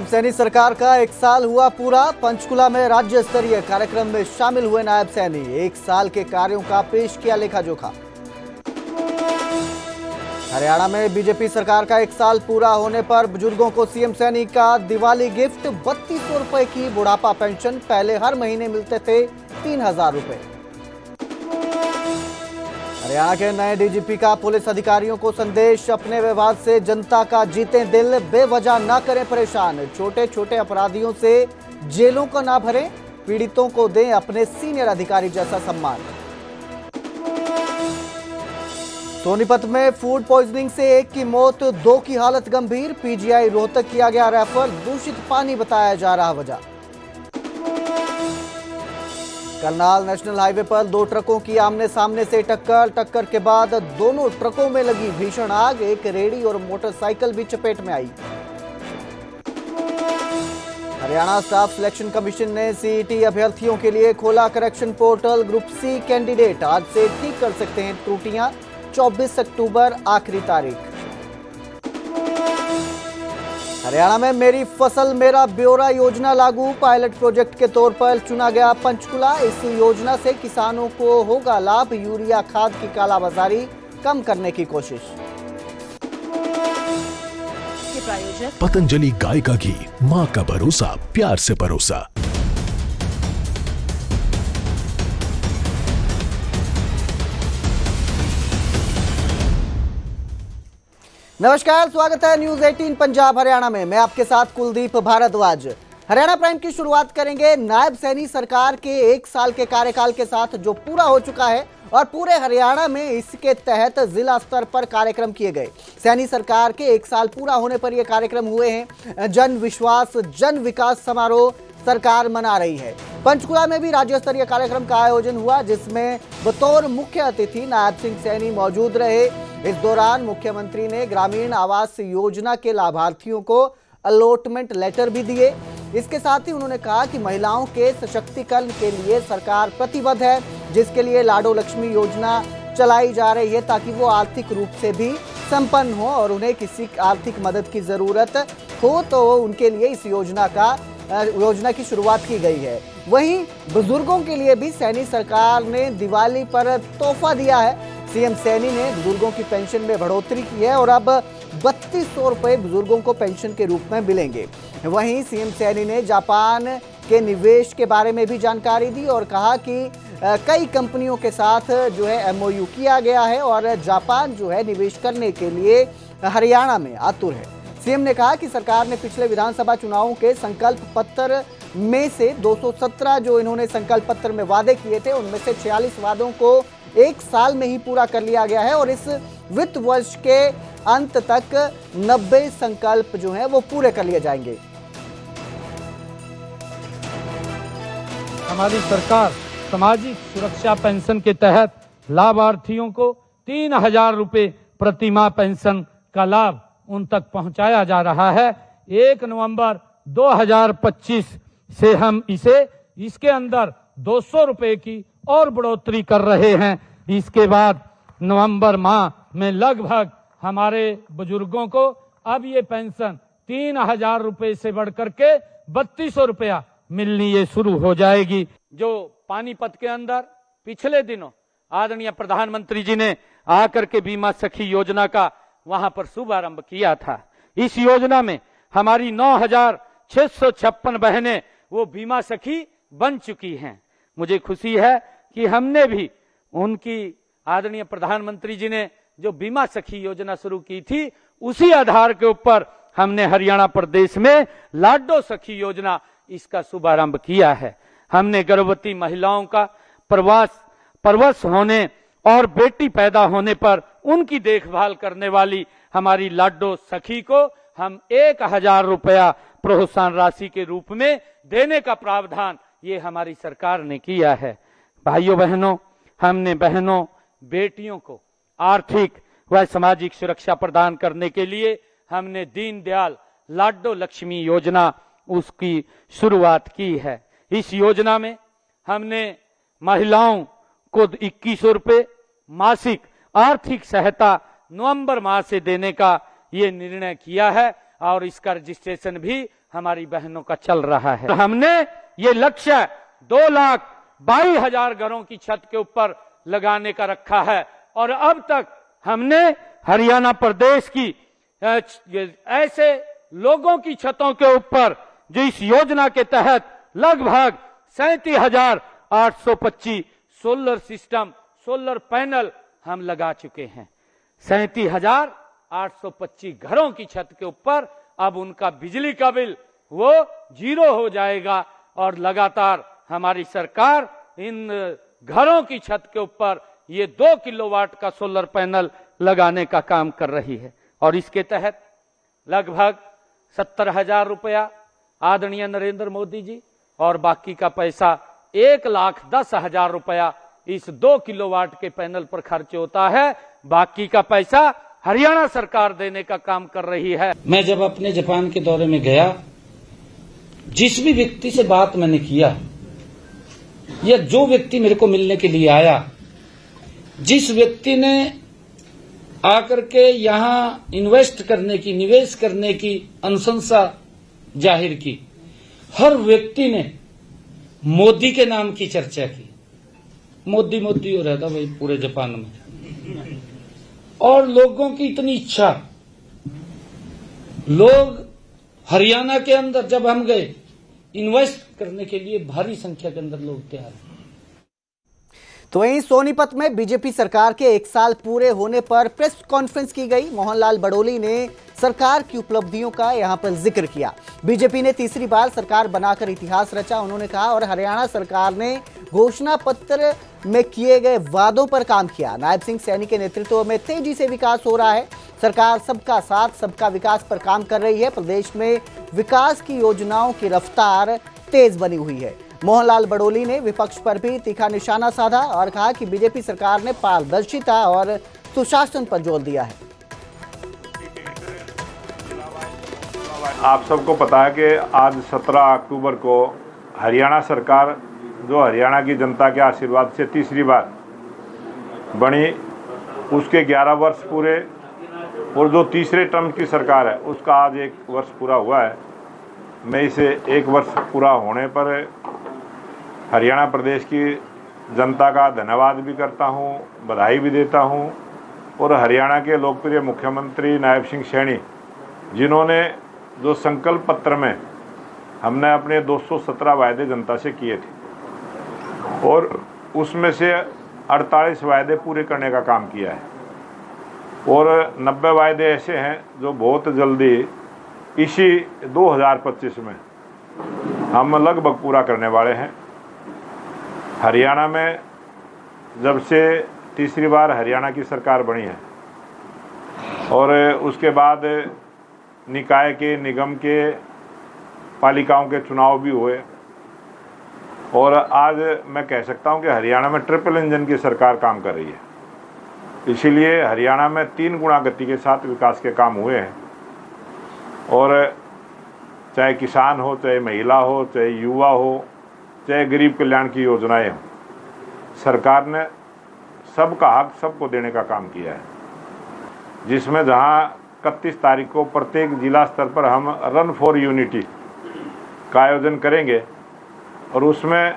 सैनी सरकार का एक साल हुआ पूरा। पंचकुला में राज्य स्तरीय कार्यक्रम में शामिल हुए नायब सैनी। एक साल के कार्यों का पेश किया लेखा जोखा। हरियाणा में बीजेपी सरकार का एक साल पूरा होने पर बुजुर्गों को सीएम सैनी का दिवाली गिफ्ट। 3200 रुपए की बुढ़ापा पेंशन। पहले हर महीने मिलते थे 3000 रुपए। हरियाणा के नए डीजीपी का पुलिस अधिकारियों को संदेश। अपने व्यवहार से जनता का जीतें दिल, बेवजह ना करें परेशान। छोटे छोटे अपराधियों से जेलों को ना भरें, पीड़ितों को दें अपने सीनियर अधिकारी जैसा सम्मान। सोनीपत में फूड पॉइजनिंग से एक की मौत, 2 की हालत गंभीर। पीजीआई रोहतक किया गया रेफर। दूषित पानी बताया जा रहा वजह। करनाल नेशनल हाईवे पर 2 ट्रकों की आमने सामने से टक्कर के बाद दोनों ट्रकों में लगी भीषण आग। एक रेहड़ी और मोटरसाइकिल भी चपेट में आई। हरियाणा स्टाफ सिलेक्शन कमीशन ने सीईटी अभ्यर्थियों के लिए खोला correction portal. Group C candidate आज से ठीक कर सकते हैं त्रुटियां। 24 अक्टूबर आखिरी तारीख। हरियाणा में मेरी फसल मेरा ब्यौरा योजना लागू। पायलट प्रोजेक्ट के तौर पर चुना गया पंचकुला। इस योजना से किसानों को होगा लाभ। यूरिया खाद की कालाबाजारी कम करने की कोशिश। पतंजलि गाय का घी, मां का भरोसा, प्यार से परोसा। नमस्कार, स्वागत है न्यूज 18 पंजाब हरियाणा में। मैं आपके साथ कुलदीप भारद्वाज। हरियाणा प्राइम की शुरुआत करेंगे नायब सैनी सरकार के एक साल के कार्यकाल के साथ, जो पूरा हो चुका है और पूरे हरियाणा में इसके तहत जिला स्तर पर कार्यक्रम किए गए। सैनी सरकार के एक साल पूरा होने पर यह कार्यक्रम हुए हैं। जन विश्वास जन विकास समारोह सरकार मना रही है। पंचकुला में भी राज्य स्तरीय कार्यक्रम का आयोजन हुआ, जिसमें बतौर मुख्य अतिथि नायब सिंह सैनी मौजूद रहे। इस दौरान मुख्यमंत्री ने ग्रामीण आवास योजना के लाभार्थियों को अलॉटमेंट लेटर भी दिए। इसके साथ ही उन्होंने कहा कि महिलाओं के सशक्तिकरण के लिए सरकार प्रतिबद्ध है, जिसके लिए लाडो लक्ष्मी योजना चलाई जा रही है, ताकि वो आर्थिक रूप से भी संपन्न हो और उन्हें किसी आर्थिक मदद की जरूरत हो तो उनके लिए इस योजना की शुरुआत की गई है। वहीं बुजुर्गों के लिए भी सैनी सरकार ने दिवाली पर तोहफा दिया है। सीएम सैनी ने बुजुर्गों की पेंशन में बढ़ोतरी की है और अब 3200 रुपए बुजुर्गों को पेंशन के रूप में मिलेंगे। वहीं सीएम सैनी ने जापान के निवेश के बारे में भी जानकारी दी और कहा कि कई कंपनियों के साथ जो है एमओयू किया गया है और जापान जो है निवेश करने के लिए हरियाणा में आतुर है। सीएम ने कहा कि सरकार ने पिछले विधानसभा चुनावों के संकल्प पत्र में से 217 जो इन्होंने संकल्प पत्र में वादे किए थे, उनमें से 46 वादों को एक साल में ही पूरा कर लिया गया है और इस वित्त वर्ष के अंत तक 90 संकल्प जो हैं वो पूरे कर लिए जाएंगे। हमारी सरकार सामाजिक सुरक्षा पेंशन के तहत लाभार्थियों को 3000 रुपए प्रतिमाह पेंशन का लाभ उन तक पहुंचाया जा रहा है। 1 नवंबर 2025 से हम इसके अंदर 200 रुपए की और बढ़ोतरी कर रहे हैं। इसके बाद नवंबर माह में लगभग हमारे बुजुर्गों को अब ये पेंशन 3000 रुपए से बढ़कर के 3200 रुपया मिलनी ये शुरू हो जाएगी। जो पानीपत के अंदर पिछले दिनों आदरणीय प्रधानमंत्री जी ने आकर के बीमा सखी योजना का वहां पर शुभारंभ किया था। इस योजना में हमारी 9656 बहनें वो बीमा सखी बन चुकी हैं। मुझे खुशी है कि हमने भी उनकी आदरणीय प्रधानमंत्री जी ने जो बीमा सखी योजना शुरू की थी, उसी आधार के ऊपर हमने हरियाणा प्रदेश में लाडो सखी योजना इसका शुभारंभ किया है। हमने गर्भवती महिलाओं का प्रवास होने और बेटी पैदा होने पर उनकी देखभाल करने वाली हमारी लाडो सखी को हम 1000 रुपया प्रोत्साहन राशि के रूप में देने का प्रावधान ये हमारी सरकार ने किया है। भाइयों बहनों, हमने बहनों बेटियों को आर्थिक व सामाजिक सुरक्षा प्रदान करने के लिए हमने दीनदयाल लाडो लक्ष्मी योजना उसकी शुरुआत की है। इस योजना में हमने महिलाओं को 2100 रुपए मासिक आर्थिक सहायता नवंबर माह से देने का ये निर्णय किया है और इसका रजिस्ट्रेशन भी हमारी बहनों का चल रहा है। हमने ये लक्ष्य 2,22,000 घरों की छत के ऊपर लगाने का रखा है और अब तक हमने हरियाणा प्रदेश की ऐसे लोगों की छतों के ऊपर जो इस योजना के तहत लगभग 37,825 सोलर सिस्टम, सोलर पैनल हम लगा चुके हैं। 37,825 घरों की छत के ऊपर अब उनका बिजली का बिल वो 0 हो जाएगा और लगातार हमारी सरकार इन घरों की छत के ऊपर ये 2 किलोवाट का सोलर पैनल लगाने का काम कर रही है और इसके तहत लगभग 70,000 रुपया आदरणीय नरेंद्र मोदी जी और बाकी का पैसा 1,10,000 रुपया इस 2 किलोवाट के पैनल पर खर्च होता है। बाकी का पैसा हरियाणा सरकार देने का काम कर रही है। मैं जब अपने जापान के दौरे में गया, जिस भी व्यक्ति से बात मैंने किया या जो व्यक्ति मेरे को मिलने के लिए आया, जिस व्यक्ति ने आकर के यहां इन्वेस्ट करने की, निवेश करने की अनुशंसा जाहिर की, हर व्यक्ति ने मोदी के नाम की चर्चा की। मोदी मोदी हो रहता भाई पूरे जापान में, और लोगों की इतनी इच्छा, लोग हरियाणा के अंदर जब हम गए इन्वेस्ट करने के लिए भारी संख्या के अंदर लोग तैयार हैं। तो वहीं सोनीपत में बीजेपी सरकार के 1 साल पूरे होने पर प्रेस कॉन्फ्रेंस की गई। मोहनलाल बड़ोली ने सरकार की उपलब्धियों का यहां पर जिक्र किया। बीजेपी ने तीसरी बार सरकार बनाकर इतिहास रचा, उन्होंने कहा, और हरियाणा सरकार ने घोषणा पत्र में किए गए वादों पर काम किया। नायब सिंह सैनी के नेतृत्व में तेजी से विकास हो रहा है। सरकार सबका साथ, सबका विकास पर काम कर रही है। प्रदेश में विकास की योजनाओं की रफ्तार तेज बनी हुई है। मोहनलाल बड़ोली ने विपक्ष पर भी तीखा निशाना साधा और कहा कि बीजेपी सरकार ने पारदर्शिता और सुशासन पर जोर दिया है। आप सबको पता है कि आज 17 अक्टूबर को हरियाणा सरकार, जो हरियाणा की जनता के आशीर्वाद से तीसरी बार बनी, उसके 11 वर्ष पूरे, और जो तीसरे टर्म की सरकार है उसका आज 1 वर्ष पूरा हुआ है। मैं इसे 1 वर्ष पूरा होने पर हरियाणा प्रदेश की जनता का धन्यवाद भी करता हूं, बधाई भी देता हूं, और हरियाणा के लोकप्रिय मुख्यमंत्री नायब सिंह सैनी, जिन्होंने जो संकल्प पत्र में हमने अपने 217 वायदे जनता से किए थे और उसमें से 48 वायदे पूरे करने का काम किया है, और 90 वायदे ऐसे हैं जो बहुत जल्दी इसी 2025 में हम लगभग पूरा करने वाले हैं। हरियाणा में जब से तीसरी बार हरियाणा की सरकार बनी है और उसके बाद निकाय के, निगम के, पालिकाओं के चुनाव भी हुए, और आज मैं कह सकता हूं कि हरियाणा में ट्रिपल इंजन की सरकार काम कर रही है। इसीलिए हरियाणा में 3 गुना गति के साथ विकास के काम हुए हैं, और चाहे किसान हो, चाहे महिला हो, चाहे युवा हो, चाहे गरीब कल्याण की योजनाएं हों, सरकार ने सबका हक सबको देने का काम किया है। जिसमें जहां 31 तारीख को प्रत्येक जिला स्तर पर हम रन फॉर यूनिटी का आयोजन करेंगे, और उसमें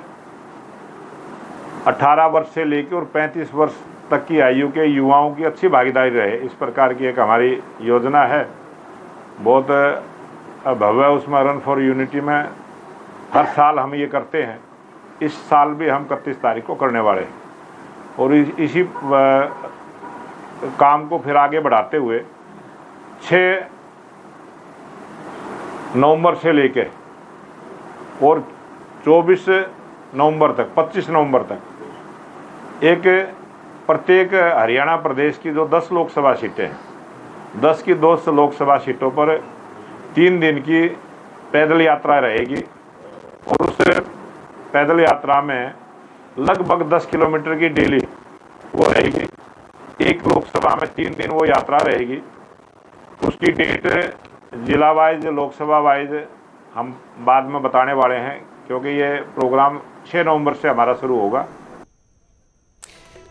18 वर्ष से लेकर और 35 वर्ष तक की आयु के युवाओं की अच्छी भागीदारी रहे, इस प्रकार की एक हमारी योजना है। बहुत भव्य उसमें रन फॉर यूनिटी में हर साल हम ये करते हैं। इस साल भी हम 31 तारीख को करने वाले हैं, और इसी काम को फिर आगे बढ़ाते हुए 6 नवंबर से लेकर और 24 नवंबर तक, 25 नवंबर तक एक प्रत्येक हरियाणा प्रदेश की जो 10 लोकसभा सीटें हैं, 10 की 10 लोकसभा सीटों पर 3 दिन की पैदल यात्रा रहेगी, और उस पैदल यात्रा में लगभग 10 किलोमीटर की डेली वो रहेगी। एक लोकसभा में 3 दिन वो यात्रा रहेगी। उसकी डेट जिला वाइज, लोकसभा वाइज हम बाद में बताने वाले हैं, क्योंकि ये प्रोग्राम 6 नवंबर से हमारा शुरू होगा।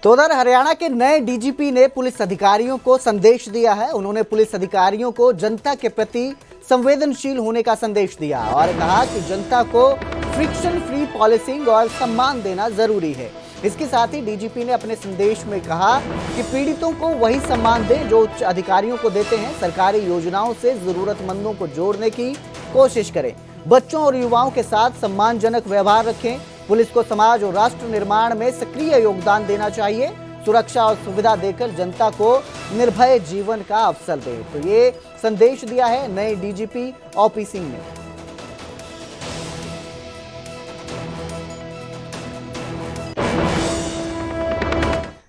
तो उधर हरियाणा के नए डीजीपी ने पुलिस अधिकारियों को संदेश दिया है। उन्होंने पुलिस अधिकारियों को जनता के प्रति संवेदनशील होने का संदेश दिया और कहा कि जनता को फ्रिक्शन फ्री पॉलिसिंग और सम्मान देना जरूरी है। इसके साथ ही डीजीपी ने अपने संदेश में कहा कि पीड़ितों को वही सम्मान दें जो उच्च अधिकारियों को देते हैं। सरकारी योजनाओं से जरूरतमंदों को जोड़ने की कोशिश करें। बच्चों और युवाओं के साथ सम्मानजनक व्यवहार रखें। पुलिस को समाज और राष्ट्र निर्माण में सक्रिय योगदान देना चाहिए। सुरक्षा और सुविधा देकर जनता को निर्भय जीवन का अवसर दें। तो ये संदेश दिया है नए डीजीपी ओपी सिंह ने।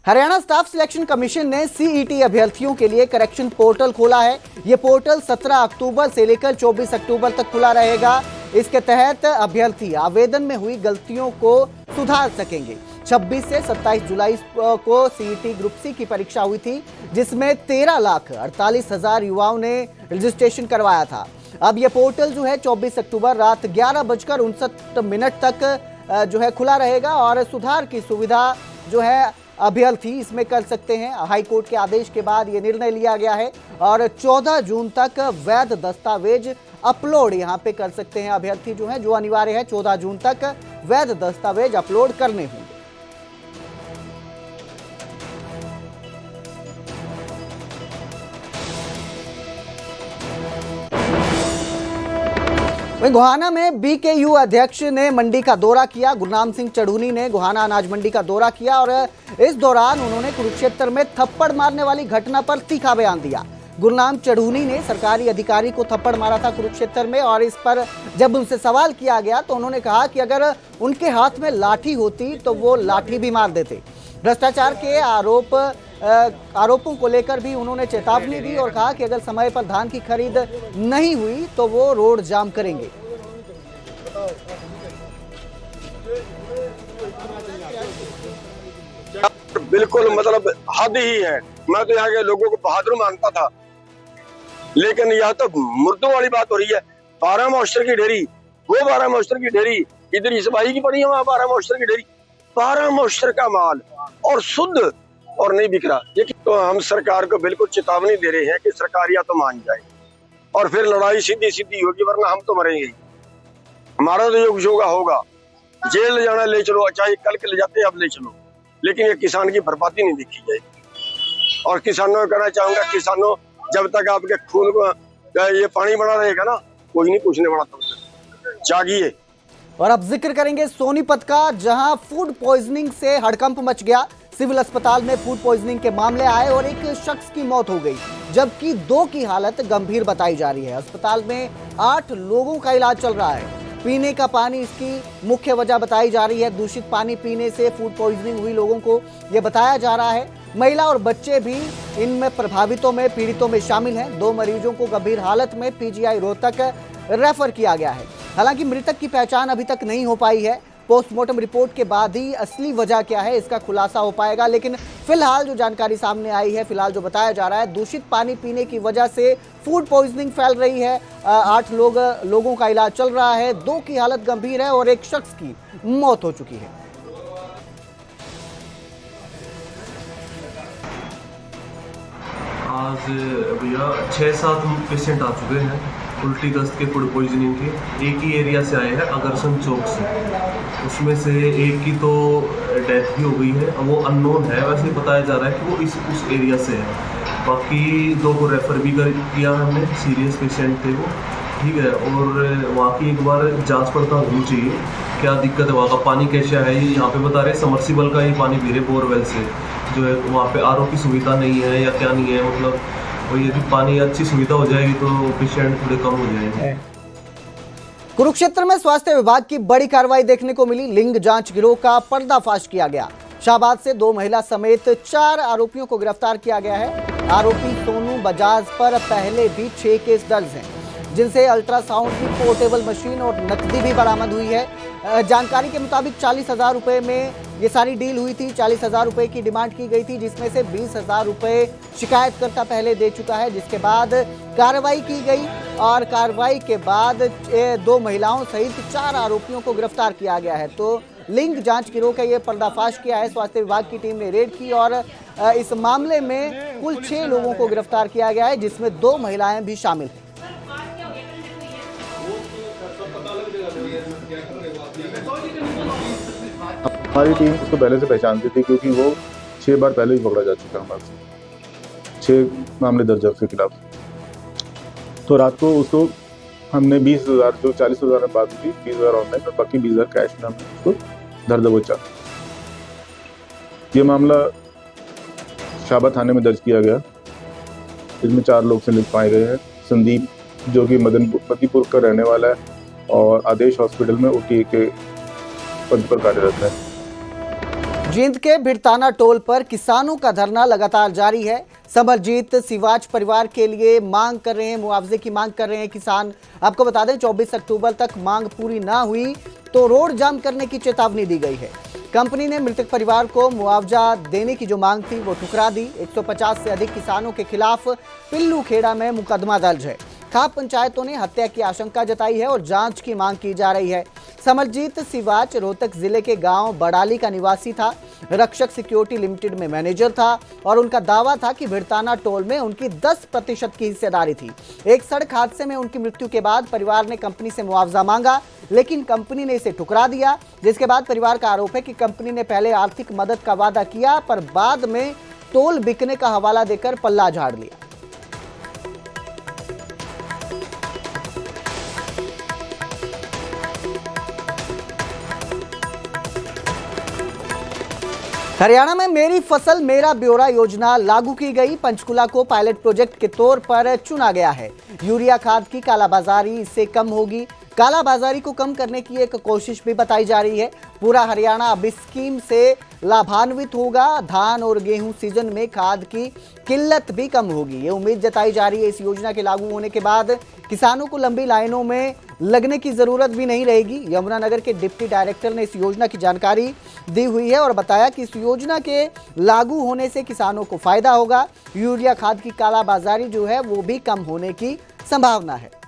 हरियाणा स्टाफ सिलेक्शन कमीशन ने सीईटी अभ्यर्थियों के लिए करेक्शन पोर्टल खोला है। यह पोर्टल 17 अक्टूबर से लेकर 24 अक्टूबर तक खुला रहेगा। इसके तहत अभ्यर्थी आवेदन में हुई गलतियों को सुधार सकेंगे। 26 से 27 जुलाई को सीईटी ग्रुप सी की परीक्षा हुई थी, जिसमें 13,48,000 युवाओं ने रजिस्ट्रेशन करवाया था। अब यह पोर्टल जो है 24 अक्टूबर रात 11:59 तक जो है खुला रहेगा और सुधार की सुविधा जो है अभ्यर्थी इसमें कर सकते हैं। हाईकोर्ट के आदेश के बाद ये निर्णय लिया गया है और 14 जून तक वैध दस्तावेज अपलोड यहां पे कर सकते हैं अभ्यर्थी जो है, जो अनिवार्य है 14 जून तक वैध दस्तावेज अपलोड करने होंगे। वहीं गोहाना में बीकेयू अध्यक्ष ने मंडी का दौरा किया। गुरनाम सिंह चढ़ूनी ने गोहाना अनाज मंडी का दौरा किया और इस दौरान उन्होंने कुरुक्षेत्र में थप्पड़ मारने वाली घटना पर तीखा बयान दिया। गुरनाम चढ़ूनी ने सरकारी अधिकारी को थप्पड़ मारा था कुरुक्षेत्र में और इस पर जब उनसे सवाल किया गया तो उन्होंने कहा कि अगर उनके हाथ में लाठी होती तो वो लाठी भी मार देते। भ्रष्टाचार के आरोपों को लेकर भी उन्होंने चेतावनी दी और कहा कि अगर समय पर धान की खरीद नहीं हुई तो वो रोड जाम करेंगे। बिल्कुल मतलब हद ही है। मैं तो यहाँ के लोगों को बहादुर मानता था, लेकिन यह तो मुर्दों वाली बात हो रही है। 12 मास्टर की ढेरी, वो 12 मास्टर की ढेरी, इधर इस भाई की पड़ी है, वहाँ 12 मास्टर की ढेरी, 12 मास्टर का माल और शुद्ध और नहीं बिक रहा। ये तो हम सरकार को बिल्कुल चेतावनी दे रहे हैं कि सरकार या तो मान जाए और फिर लड़ाई सीधी सीधी होगी, वरना हम तो मरेंगे। हमारा तो जो कुछ होगा, जेल ले जाना ले चलो, चाहे कल के ले जाते अब ले चलो, लेकिन ये किसान की बर्बादी नहीं देखी जाएगी। और किसानों को कहना चाहूंगा, किसानों जब तक आपके खून को ये पानी बना रहेगा ना, कोई नहीं पूछने वाला तब तक जागिए। और अब जिक्र करेंगे सोनीपत का, जहां फूड पॉइजनिंग से हड़कंप मच गया। सिविल अस्पताल में फूड पॉइजनिंग के मामले आए और एक शख्स की मौत हो गई, जबकि 2 की हालत गंभीर बताई जा रही है। अस्पताल में 8 लोगों का इलाज चल रहा है। पीने का पानी इसकी मुख्य वजह बताई जा रही है। दूषित पानी पीने से फूड पॉइजनिंग हुई लोगों को यह बताया जा रहा है। महिला और बच्चे भी इनमें प्रभावितों में पीड़ितों में शामिल हैं। 2 मरीजों को गंभीर हालत में पीजीआई रोहतक रेफर किया गया है। हालांकि मृतक की पहचान अभी तक नहीं हो पाई है। पोस्टमार्टम रिपोर्ट के बाद ही असली वजह क्या है इसका खुलासा हो पाएगा। लेकिन फिलहाल जो जानकारी सामने आई है, फिलहाल जो बताया जा रहा है, दूषित पानी पीने की वजह से फूड पॉइजनिंग फैल रही है। 8 लोगों का इलाज चल रहा है, 2 की हालत गंभीर है और एक शख्स की मौत हो चुकी है। आज भैया 6-7 पेशेंट आ चुके हैं उल्टी दस्त के फूड पॉइजनिंग के। एक ही एरिया से आए हैं, अगरसन चौक से। उसमें से एक की तो डेथ भी हो गई है, वो अननोन है। वैसे बताया जा रहा है कि वो उस एरिया से है। बाकी 2 को रेफ़र भी किया हमने, सीरियस पेशेंट थे वो, ठीक है। और वहाँ की एक बार जांच पड़ताल होनी चाहिए, क्या दिक्कत है, वहाँ का पानी कैसा है। ये यहाँ पे बता रहे समर्सिबल का ही पानी पी रहे, बोरवेल से, जो है वहाँ पे आरओ की सुविधा नहीं है या क्या नहीं है, मतलब। और यदि पानी अच्छी सुविधा हो जाएगी तो पेशेंट थोड़े कम हो जाएंगे। कुरुक्षेत्र में स्वास्थ्य विभाग की बड़ी कार्रवाई देखने को मिली। लिंग जांच गिरोह का पर्दाफाश किया गया। शाहबाद से 2 महिला समेत 4 आरोपियों को गिरफ्तार किया गया है। आरोपी सोनू बजाज पर पहले भी 6 केस दर्ज हैं, जिनसे अल्ट्रासाउंड की पोर्टेबल मशीन और नकदी भी बरामद हुई है। जानकारी के मुताबिक 40,000 रुपए में ये सारी डील हुई थी। 40,000 रुपए की डिमांड की गई थी, जिसमें से 20,000 रुपए शिकायतकर्ता पहले दे चुका है, जिसके बाद कार्रवाई की गई और कार्रवाई के बाद 2 महिलाओं सहित 4 आरोपियों को गिरफ्तार किया गया है। तो लिंग जांच गिरोह का ये पर्दाफाश किया है। स्वास्थ्य विभाग की टीम ने रेड की और इस मामले में कुल 6 लोगों को गिरफ्तार किया गया है, जिसमें 2 महिलाएं भी शामिल हैं। हमारी टीम उसको पहले से पहचानती थी क्योंकि वो 6 बार पहले भी पकड़ा जा चुका है हमारे से, 6 मामले दर्ज है उसके खिलाफ। तो रात को उसको हमने 20,000 जो 40,000 में बात हुई, 20,000 ऑनलाइन और बाकी 20,000 कैश में हमने उसको धर दबोचा। ये मामला शाबा थाने में दर्ज किया गया। इसमें 4 लोग संलिप्त पाए गए हैं। संदीप जो कि मदीपुर का रहने वाला है और आदेश हॉस्पिटल में ओटी के पद पर कार्यरत है। जींद के भिड़ताना टोल पर किसानों का धरना लगातार जारी है। समरजीत सिवाच परिवार के लिए मांग कर रहे हैं, मुआवजे की मांग कर रहे हैं किसान। आपको बता दें 24 अक्टूबर तक मांग पूरी ना हुई तो रोड जाम करने की चेतावनी दी गई है। कंपनी ने मृतक परिवार को मुआवजा देने की जो मांग थी वो ठुकरा दी। 150 से अधिक किसानों के खिलाफ पिल्लू खेड़ा में मुकदमा दर्ज है। खाप पंचायतों ने हत्या की आशंका जताई है और जांच की मांग की जा रही है। समरजीत सिवाच रोहतक जिले के गांव बड़ाली का निवासी था। रक्षक सिक्योरिटी लिमिटेड में मैनेजर था और उनका दावा था कि भिड़ताना टोल में उनकी 10% की हिस्सेदारी थी। एक सड़क हादसे में उनकी मृत्यु के बाद परिवार ने कंपनी से मुआवजा मांगा, लेकिन कंपनी ने इसे ठुकरा दिया। जिसके बाद परिवार का आरोप है कि कंपनी ने पहले आर्थिक मदद का वादा किया पर बाद में टोल बिकने का हवाला देकर पल्ला झाड़ लिया। हरियाणा में मेरी फसल मेरा ब्यौरा योजना लागू की गई। पंचकुला को पायलट प्रोजेक्ट के तौर पर चुना गया है। यूरिया खाद की कालाबाजारी इससे कम होगी। कालाबाजारी को कम करने की एक कोशिश भी बताई जा रही है। पूरा हरियाणा अब इस स्कीम से लाभान्वित होगा। धान और गेहूं सीजन में खाद की किल्लत भी कम होगी, ये उम्मीद जताई जा रही है। इस योजना के लागू होने के बाद किसानों को लंबी लाइनों में लगने की जरूरत भी नहीं रहेगी। यमुनानगर के डिप्टी डायरेक्टर ने इस योजना की जानकारी दी हुई है और बताया कि इस योजना के लागू होने से किसानों को फायदा होगा। यूरिया खाद की कालाबाजारी जो है वो भी कम होने की संभावना है।